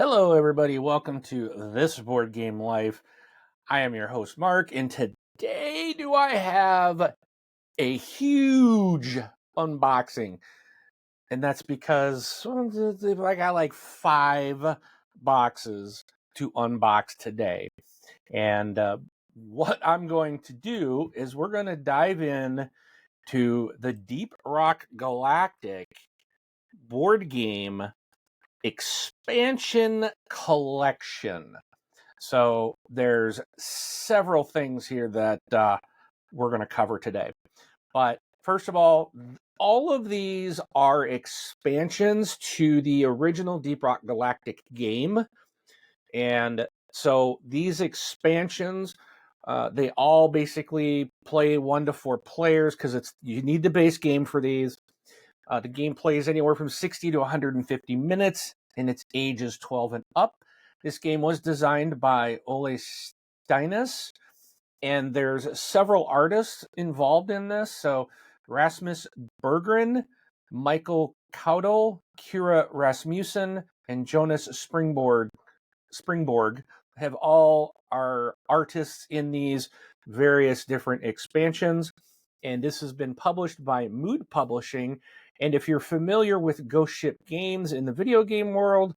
Hello, everybody. Welcome to This Board Game Life. I am your host, Mark, and today do I have a huge unboxing. And that's because I got like 5 boxes to unbox today. And what I'm going to do is we're going to dive in to the Deep Rock Galactic board game expansion collection. So there's several things here that we're going to cover today. But first of all of these are expansions to the original Deep Rock Galactic game. And so these expansions, they all basically play 1 to 4 players because you need the base game for these. The game plays anywhere from 60 to 150 minutes, and its age is 12 and up. This game was designed by Ole Steinus, and there's several artists involved in this. So Rasmus Berggren, Michael Caudle, Kira Rasmussen, and Jonas Springborg have all are artists in these various different expansions. And this has been published by Mood Publishing. And if you're familiar with Ghost Ship Games in the video game world,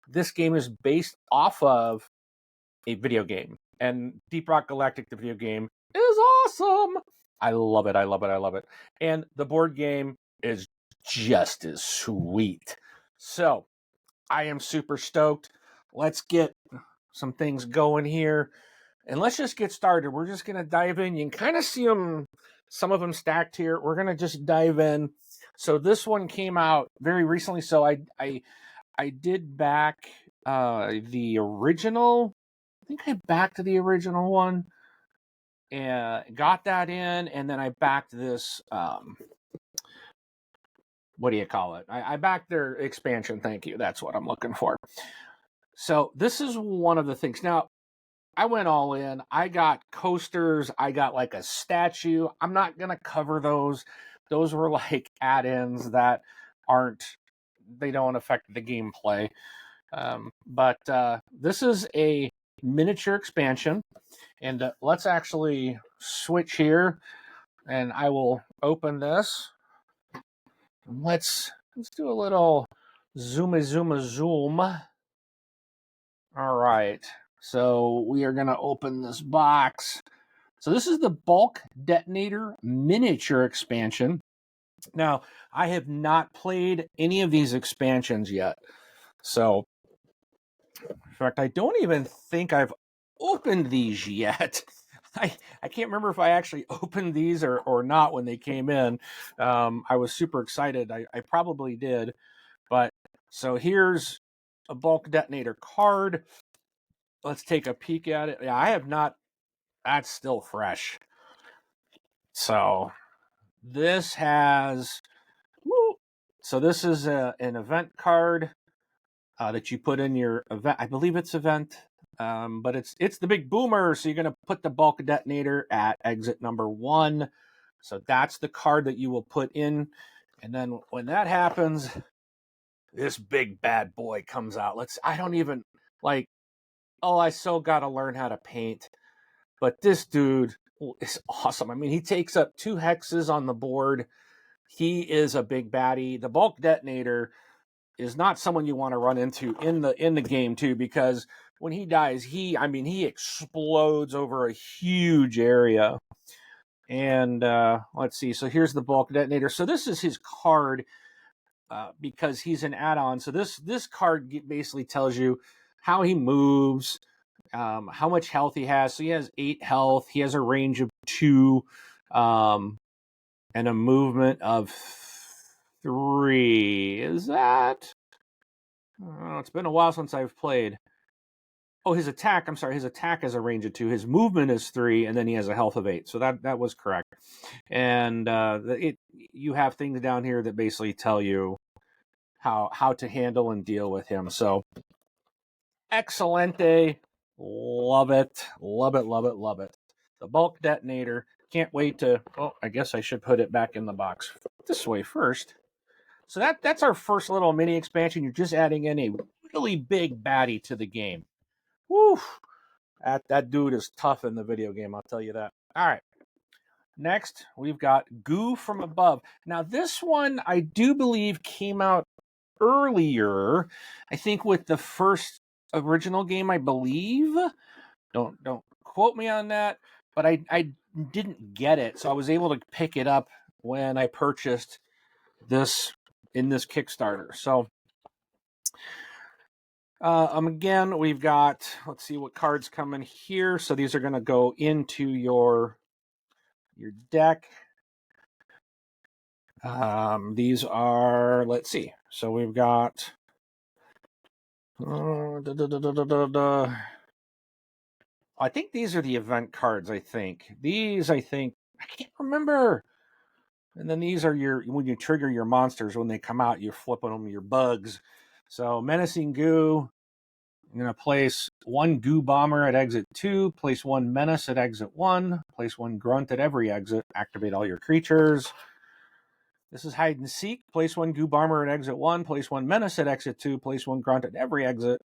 this game is based off of a video game. And Deep Rock Galactic, the video game, is awesome. I love it. I love it. I love it. And the board game is just as sweet. So I am super stoked. Let's get some things going here. And let's just get started. We're just going to dive in. You can kind of see them, some of them stacked here. We're going to just dive in. So this one came out very recently. So I did back the original. I think I backed the original one and got that in. And then I backed this. What do you call it? I backed their expansion. Thank you. That's what I'm looking for. So this is one of the things. Now, I went all in. I got coasters. I got like a statue. I'm not going to cover those. Those were like add-ins that they don't affect the gameplay. But this is a miniature expansion. And let's actually switch here. And I will open this. Let's do a little zoom. All right. So we are going to open this box. So this is the Bulk Detonator miniature expansion. Now, I have not played any of these expansions yet. So, in fact, I don't even think I've opened these yet. I can't remember if I actually opened these or not when they came in. I was super excited. I probably did. But so here's a Bulk Detonator card. Let's take a peek at it. Yeah, I have not. That's still fresh. So this has. So this is an event card that you put in your event. I believe it's event, but it's the big boomer. So you're going to put the Bulk Detonator at exit number 1. So that's the card that you will put in, and then when that happens, this big bad boy comes out. I don't even like. Oh, I still got to learn how to paint. But this dude is awesome. I mean, he takes up 2 hexes on the board. He is a big baddie. The Bulk Detonator is not someone you want to run into in the game too, because when he dies, he explodes over a huge area. And let's see. So here's the Bulk Detonator. So this is his card because he's an add-on. So this card basically tells you how he moves, how much health he has. So he has 8 health. He has a range of 2, and a movement of 3. Is that? Oh, it's been a while since I've played. Oh, his attack. I'm sorry. His attack has a range of 2. His movement is 3, and then he has a health of 8. So that was correct. And you have things down here that basically tell you how to handle and deal with him. So excelente. Love it. Love it, love it, love it. The Bulk Detonator. Can't wait to... Oh, I guess I should put it back in the box this way first. So that's our first little mini expansion. You're just adding in a really big baddie to the game. Woo! That dude is tough in the video game, I'll tell you that. All right. Next, we've got Goo From Above. Now, this one I do believe came out earlier. I think with the first original game, I believe. Don't quote me on that, but I didn't get it, so I was able to pick it up when I purchased this in this Kickstarter. So again, we've got, let's see what cards come in here. So these are going to go into your deck. These are, let's see. So we've got I think these are the event cards, I think. I can't remember. And then these are when you trigger your monsters, when they come out, you're flipping them your bugs. So Menacing Goo, I'm going to place one Goo Bomber at exit 2, place one Menace at exit 1, place one Grunt at every exit, activate all your creatures. This is Hide and Seek, place one Goo Bomber at exit 1, place one Menace at exit 2, place one Grunt at every exit.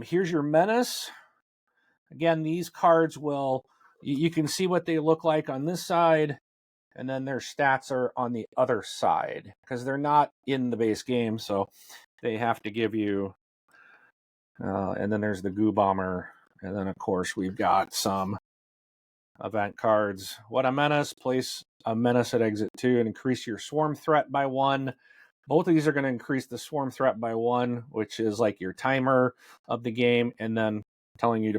Here's your Menace. Again, these cards you can see what they look like on this side, and then their stats are on the other side, because they're not in the base game, so they have to give you, and then there's the Goo Bomber, and then of course we've got some event cards. What a Menace, place a Menace at exit 2 and increase your swarm threat by 1. Both of these are going to increase the swarm threat by 1, which is like your timer of the game, and then telling you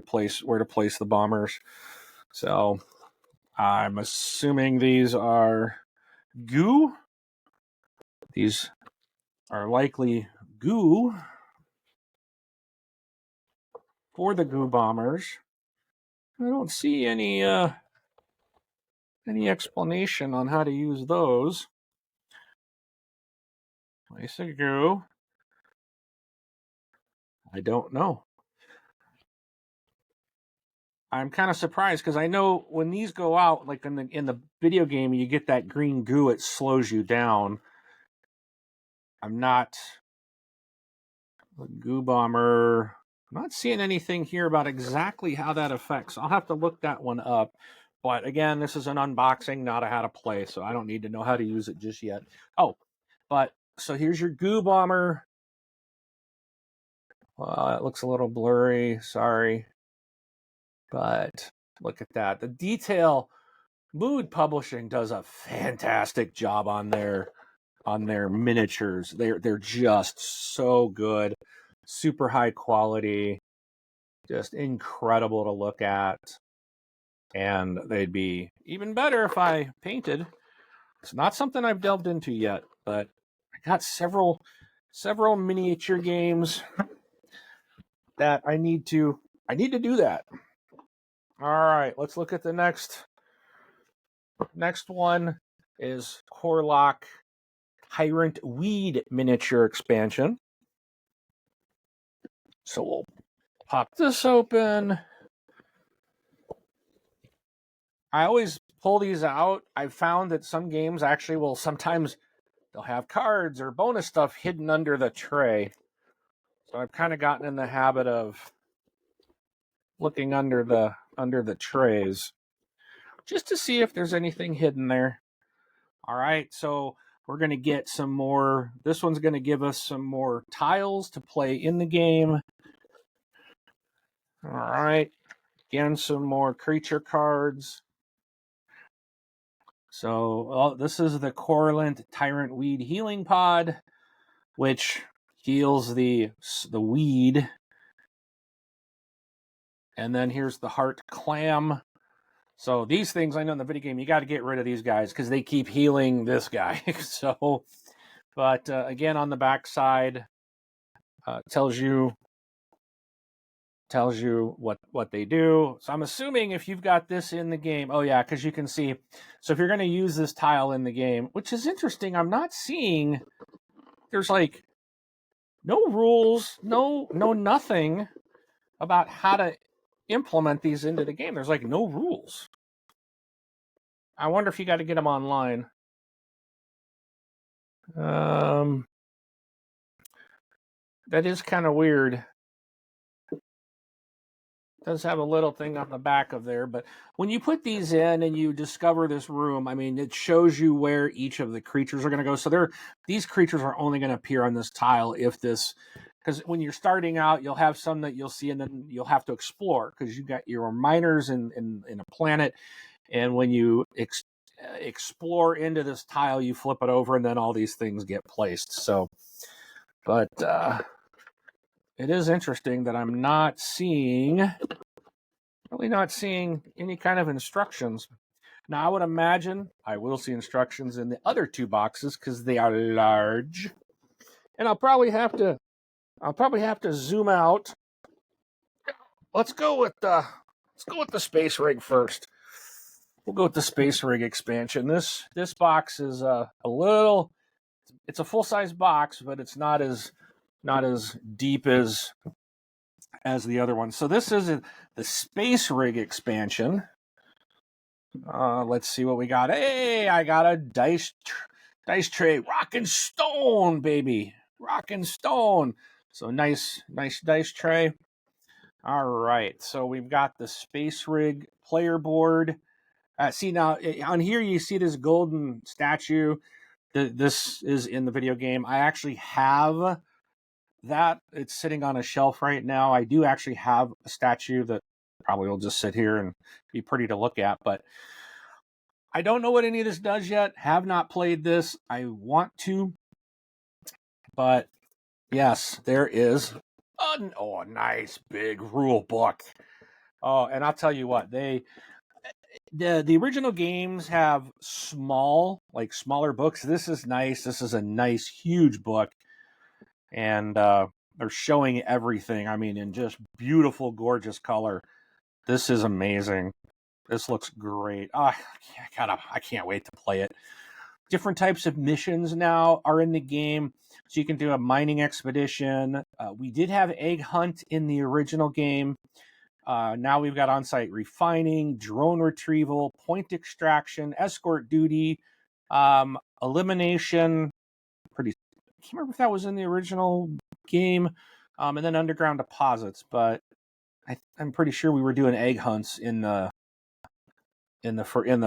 where to place the bombers. So I'm assuming these are Goo. These are likely Goo for the Goo Bombers. I don't see any explanation on how to use those. Place a Goo. I don't know. I'm kind of surprised because I know when these go out, like in the video game, you get that green goo, it slows you down. I'm not Goo Bomber. I'm not seeing anything here about exactly how that affects. I'll have to look that one up. But again, this is an unboxing, not a how to play, so I don't need to know how to use it just yet. Oh, but so here's your Goo Bomber. It looks a little blurry, sorry. But look at that. The detail, Mood Publishing does a fantastic job on their miniatures. They're just so good. Super high quality. Just incredible to look at. And they'd be even better if I painted. It's not something I've delved into yet, but I got several miniature games that I need to do that. All right, let's look at the next one is Korlok Tyrant-Weed miniature expansion. So we'll pop this open. I always pull these out. I've found that some games actually will sometimes they'll have cards or bonus stuff hidden under the tray. So I've kind of gotten in the habit of looking under the trays just to see if there's anything hidden there. All right, so we're going to get some more. This one's going to give us some more tiles to play in the game. All right, again, some more creature cards. So this is the Korlok Tyrant-Weed healing pod, which heals the weed. And then here's the heart clam. So these things, I know in the video game, you got to get rid of these guys because they keep healing this guy. So, but again, on the back side, tells you what they do. So I'm assuming if you've got this in the game, oh yeah, because you can see. So if you're going to use this tile in the game, which is interesting, I'm not seeing. There's like no rules, no nothing about how to implement these into the game. There's like no rules. I wonder if you got to get them online. That is kind of weird. Does have a little thing on the back of there, but when you put these in and you discover this room, I mean, it shows you where each of the creatures are going to go. So these creatures are only going to appear on this tile if this, because when you're starting out, you'll have some that you'll see, and then you'll have to explore because you got your miners in a planet, and when you explore into this tile, you flip it over, and then all these things get placed. So, but it is interesting that I'm not seeing. Really not seeing any kind of instructions. Now, I would imagine I will see instructions in the other two boxes because they are large. And I'll probably have to zoom out. Let's go with the space rig first. We'll go with the space rig expansion. This box is a little, it's a full-size box, but it's not as deep as the other one. So this is the space rig expansion. Let's see what we got. Hey, I got a dice tray. Rock and stone, baby. Rock and stone. So nice dice tray. All right. So we've got the space rig player board. See now on here you see this golden statue. This is in the video game. I actually have that. It's sitting on a shelf right now. I do actually have a statue that probably will just sit here and be pretty to look at, but I don't know what any of this does yet. Have not played this. I want to. But yes, there is a nice big rule book. Oh, and I'll tell you what, the original games have smaller books. This is nice. This is a nice, huge book. And they're showing everything. I mean, in just beautiful, gorgeous color. This is amazing. This looks great. Oh, I can't wait to play it. Different types of missions now are in the game. So you can do a mining expedition. We did have egg hunt in the original game. Now we've got on-site refining, drone retrieval, point extraction, escort duty, elimination. I can't remember if that was in the original game. And then underground deposits. But I'm pretty sure we were doing egg hunts in the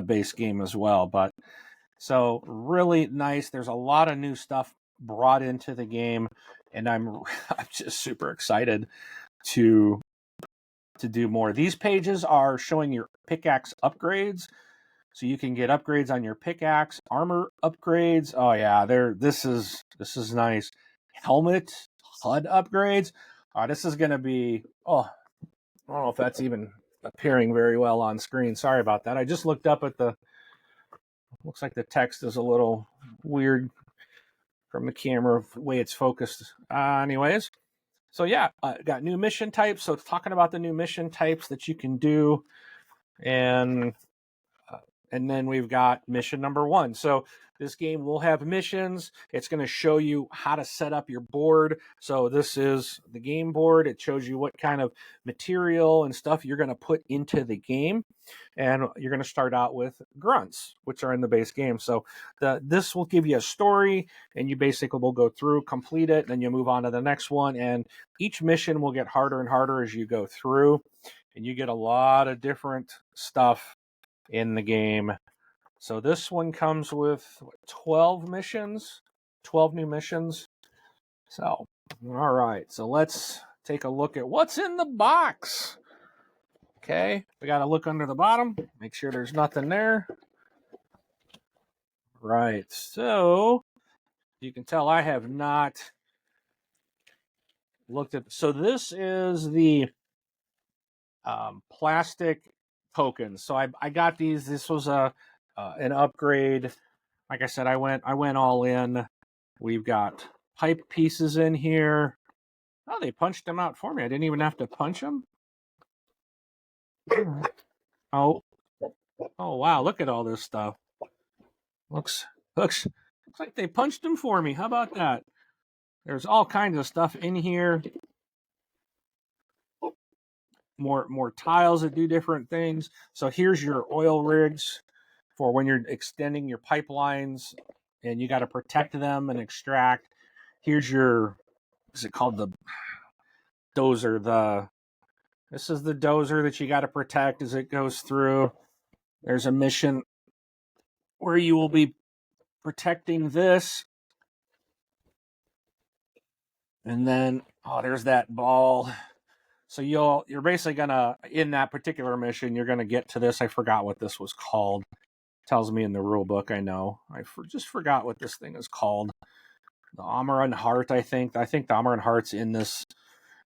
base game as well. But so really nice. There's a lot of new stuff brought into the game, and I'm just super excited to do more. These pages are showing your pickaxe upgrades, so you can get upgrades on your pickaxe, armor upgrades. Oh yeah, this is nice. Helmet HUD upgrades. This is going to be. Oh, I don't know if that's even appearing very well on screen. Sorry about that. I just looked up at the. Looks like the text is a little weird from the camera, the way it's focused. Anyways, so yeah, got new mission types. So it's talking about the new mission types that you can do, and then we've got mission number 1. So this game will have missions. It's going to show you how to set up your board. So this is the game board. It shows you what kind of material and stuff you're going to put into the game. And you're going to start out with grunts, which are in the base game. So this will give you a story, and you basically will go through, complete it, and then you move on to the next one. And each mission will get harder and harder as you go through. And you get a lot of different stuff in the game. So this one comes with 12 missions, 12 new missions. So, all right. So let's take a look at what's in the box. Okay. We got to look under the bottom, make sure there's nothing there. Right. So you can tell I have not looked at. So this is the plastic tokens. So I got these. This was an upgrade. Like I said, I went all in. We've got pipe pieces in here. Oh, they punched them out for me. I didn't even have to punch them. Oh wow! Look at all this stuff. Looks like they punched them for me. How about that? There's all kinds of stuff in here. More tiles that do different things. So here's your oil rigs for when you're extending your pipelines and you got to protect them and extract. Here's your is it called the dozer? This is the dozer that you got to protect as it goes through. There's a mission where you will be protecting this. And then, there's that ball. So you're basically gonna, in that particular mission, you're gonna get to this. I forgot what this was called. Tells me in the rule book. I know. Just forgot what this thing is called. The Amaran Heart, I think. I think the Amaran Heart's in this.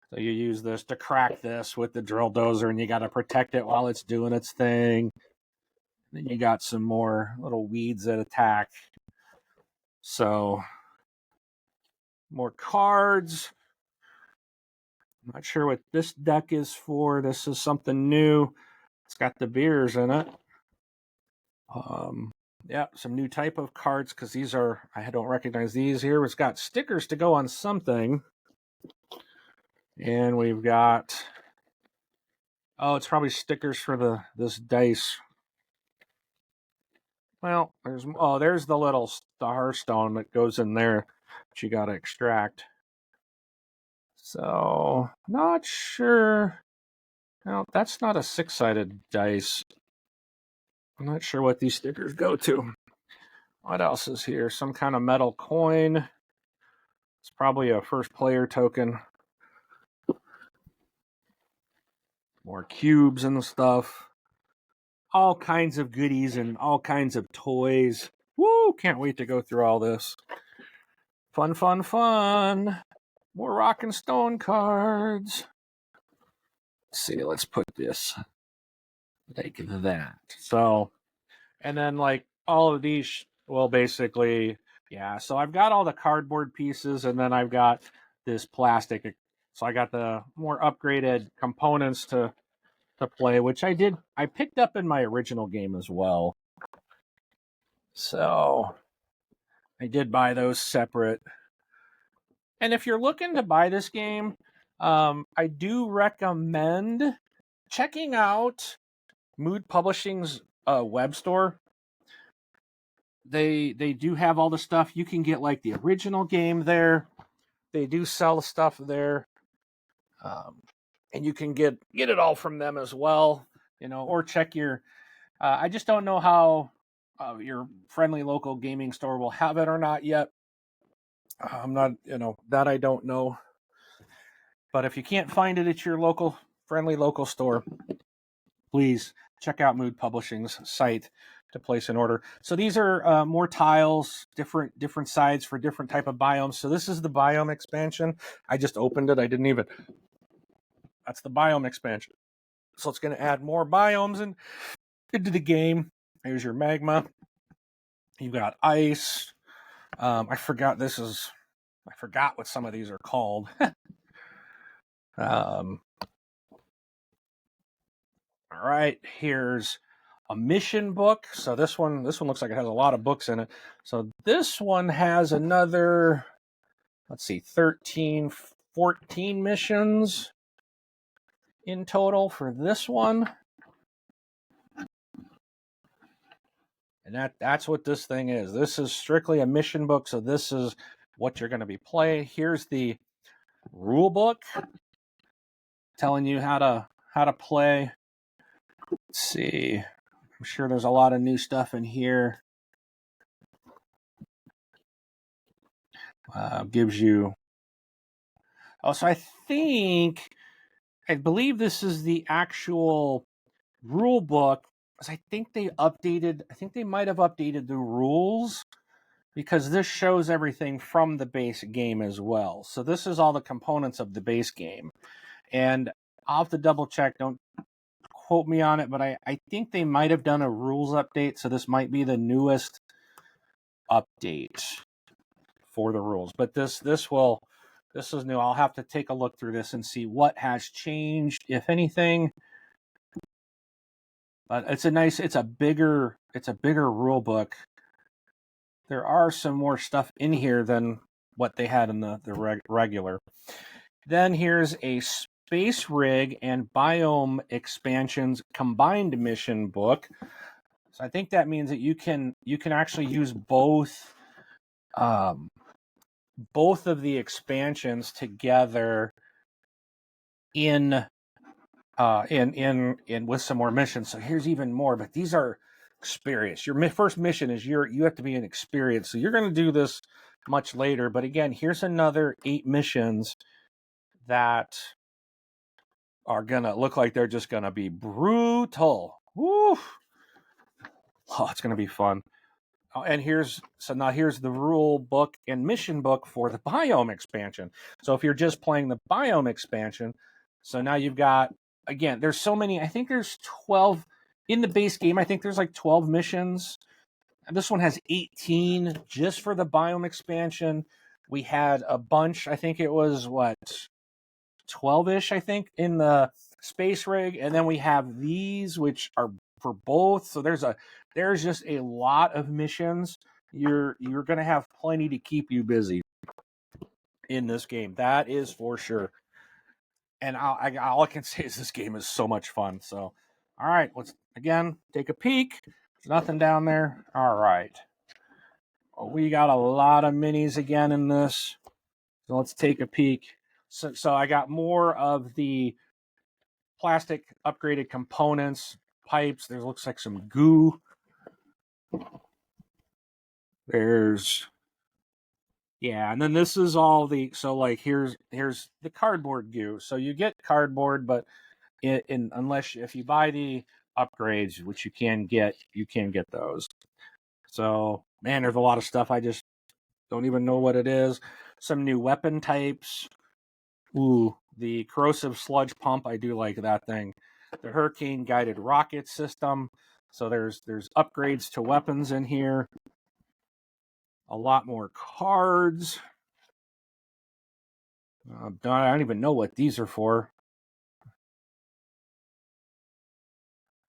So you use this to crack this with the drill dozer, and you got to protect it while it's doing its thing. Then you got some more little weeds that attack. So, more cards. I'm not sure what this deck is for. This is something new. It's got the beers in it. Yeah, some new type of cards, because these are, I don't recognize these here. It's got stickers to go on something. And we've got, it's probably stickers for this dice. Well, there's the little star stone that goes in there that you got to extract. So, not sure. No, that's not a 6-sided dice. I'm not sure what these stickers go to. What else is here? Some kind of metal coin. It's probably a first player token. More cubes and stuff. All kinds of goodies and all kinds of toys. Woo! Can't wait to go through all this. Fun, fun, fun. More rock and stone cards. Let's see, let's put this like that. So, and then like all of these, well, basically, yeah. So I've got all the cardboard pieces, and then I've got this plastic. So I got the more upgraded components to play, which I picked up in my original game as well. So I did buy those separate. And if you're looking to buy this game, I do recommend checking out Mood Publishing's web store. They do have all the stuff. You can get like the original game there. They do sell the stuff there, and you can get it all from them as well. Or check your. I just don't know how your friendly local gaming store will have it or not yet. I'm not, that I don't know. But if you can't find it at your friendly local store, please check out Mood Publishing's site to place an order. So these are more tiles, different sides for different type of biomes. So this is the biome expansion. I just opened it. That's the biome expansion. So it's going to add more biomes into the game. Here's your magma. You've got ice. I forgot what some of these are called. All right, here's a mission book. So this one looks like it has a lot of books in it. So this one has another, 13, 14 missions in total for this one. And that's what this thing is. This is strictly a mission book, so this is what you're going to be playing. Here's the rule book telling you how to play. Let's see. I'm sure there's a lot of new stuff in here. Gives you. So I believe this is the actual rule book. I think they might have updated the rules, because this shows everything from the base game as well. So this is all the components of the base game. And I'll have to double check. Don't quote me on it, but I think they might have done a rules update. So this might be the newest update for the rules. But this is new. I'll have to take a look through this and see what has changed, if anything. But it's a bigger rule book. There are some more stuff in here than what they had in the regular. Then here's a Space Rig and Biome Expansions Combined Mission book. So I think that means that you can actually use both both of the expansions together in with some more missions. So here's even more, but these are experience. Your first mission is you have to be an experience. So you're going to do this much later, but again, here's another 8 missions that are going to look like they're just going to be brutal. Woo! Oh, it's going to be fun. Oh, and here's the rule book and mission book for the Biome expansion. So if you're just playing the Biome expansion, so now you've got, again, there's so many. I think there's 12 in the base game. I think there's like 12 missions. And this one has 18 just for the Biome expansion. We had a bunch. I think it was 12-ish, I think, in the space rig, and then we have these which are for both. So there's just a lot of missions. You're going to have plenty to keep you busy in this game. That is for sure. And all I can say is this game is so much fun. So, all right, let's again take a peek. There's nothing down there. All right. We got a lot of minis again in this. So let's take a peek. So I got more of the plastic upgraded components, pipes. There looks like some goo. And then this is all so like here's the cardboard goo. So you get cardboard, but if you buy the upgrades, which you can get those. So man, there's a lot of stuff I just don't even know what it is. Some new weapon types. Ooh, the corrosive sludge pump. I do like that thing. The hurricane guided rocket system. So there's upgrades to weapons in here. A lot more cards. I don't even know what these are for.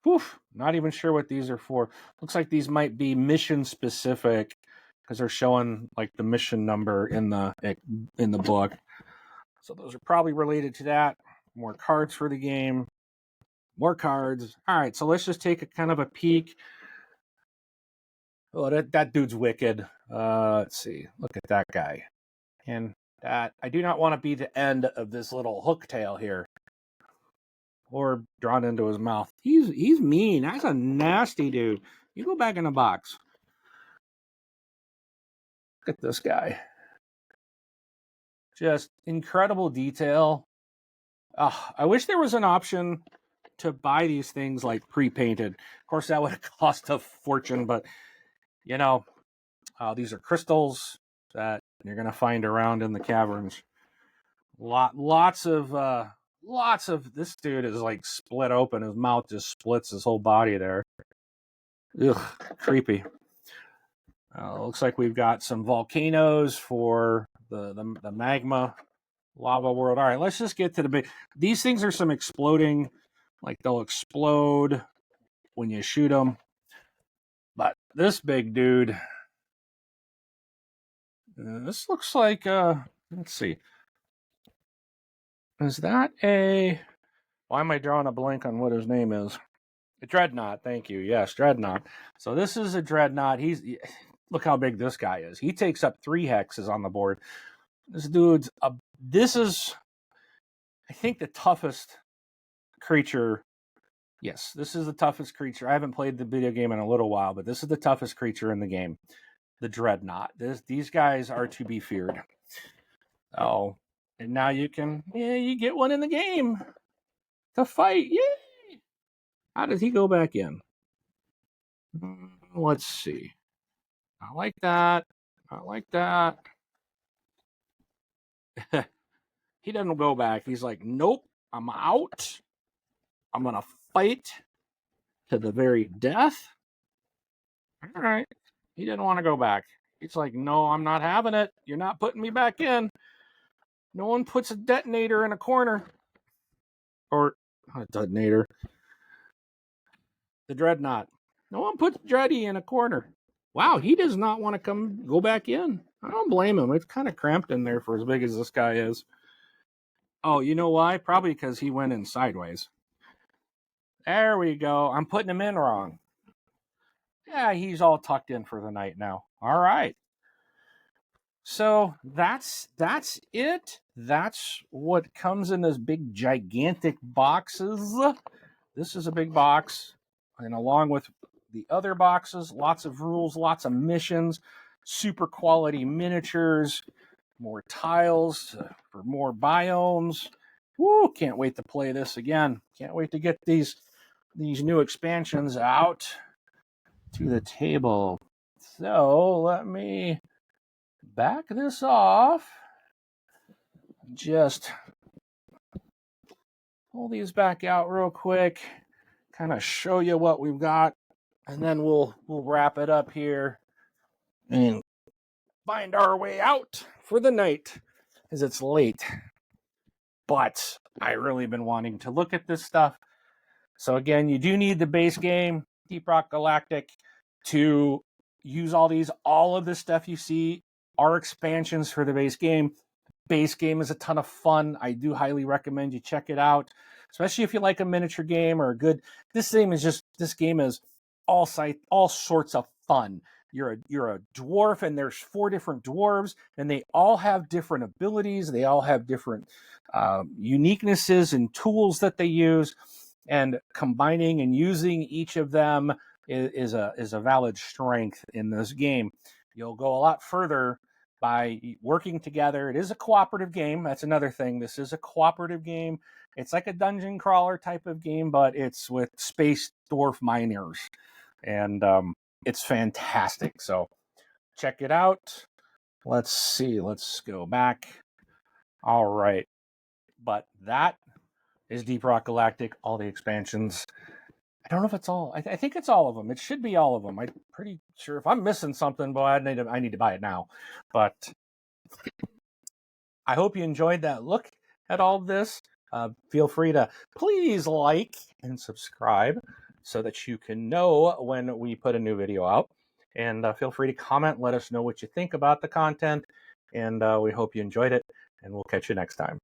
Oof, not even sure what these are for. Looks like these might be mission specific because they're showing like the mission number in the book. So those are probably related to that. More cards for the game. More cards. All right, so let's just take a kind of a peek. Oh, that dude's wicked. Let's see. Look at that guy. And that I do not want to be the end of this little hook tail here. Or drawn into his mouth. He's mean. That's a nasty dude. You go back in the box. Look at this guy. Just incredible detail. I wish there was an option to buy these things like pre-painted. Of course, that would have cost a fortune, but you know, these are crystals that you're going to find around in the caverns. Lots of this dude is like split open. His mouth just splits his whole body there. Ugh, creepy. Looks like we've got some volcanoes for the magma lava world. All right, let's just get to the big. These things are some exploding, like they'll explode when you shoot them. But this big dude, this looks like let's see. Is that a? Why am I drawing a blank on what his name is? A dreadnought. Thank you. Yes, dreadnought. So this is a dreadnought. Look how big this guy is. He takes up 3 hexes on the board. This dude's this is, I think, the toughest creature. Yes, this is the toughest creature. I haven't played the video game in a little while, but this is the toughest creature in the game. The dreadnought. These guys are to be feared. Oh, and now you get one in the game to fight. Yay! How does he go back in? Let's see. I like that. He doesn't go back. He's like, nope, I'm out. I'm going to fight to the very death. All right. He didn't want to go back. He's like, no, I'm not having it. You're not putting me back in. No one puts a detonator in a corner. Or a detonator. The dreadnought. No one puts Dreddy in a corner. Wow, he does not want to go back in. I don't blame him. It's kind of cramped in there for as big as this guy is. Oh, you know why? Probably because he went in sideways. There we go. I'm putting him in wrong. Yeah, he's all tucked in for the night now. All right. So that's it. That's what comes in this big gigantic boxes. This is a big box, and along with the other boxes, lots of rules, lots of missions, super quality miniatures, more tiles for more biomes. Woo, can't wait to play this again. Can't wait to get these new expansions out to the table. So let me back this off. Just pull these back out real quick, kind of show you what we've got, and then we'll wrap it up here and find our way out for the night, as it's late. But I really been wanting to look at this stuff. So again, you do need the base game, Deep Rock Galactic, to use all these. All of this stuff you see are expansions for the base game. Base game is a ton of fun. I do highly recommend you check it out, especially if you like a miniature game or a good. This game is all sorts of fun. You're a dwarf, and there's 4 different dwarves, and they all have different abilities. They all have different uniquenesses and tools that they use, and combining and using each of them is a valid strength in this game. You'll go a lot further by working together. It is a cooperative game. That's another thing. This is a cooperative game. It's like a dungeon crawler type of game, but it's with space dwarf miners, and it's fantastic. So check it out. Let's see. Let's go back. All right. But that is Deep Rock Galactic, all the expansions. I don't know if it's all. I think it's all of them. It should be all of them. I'm pretty sure. If I'm missing something, boy, I need to buy it now. But I hope you enjoyed that look at all of this. Feel free to please like and subscribe so that you can know when we put a new video out. And feel free to comment. Let us know what you think about the content. And we hope you enjoyed it. And we'll catch you next time.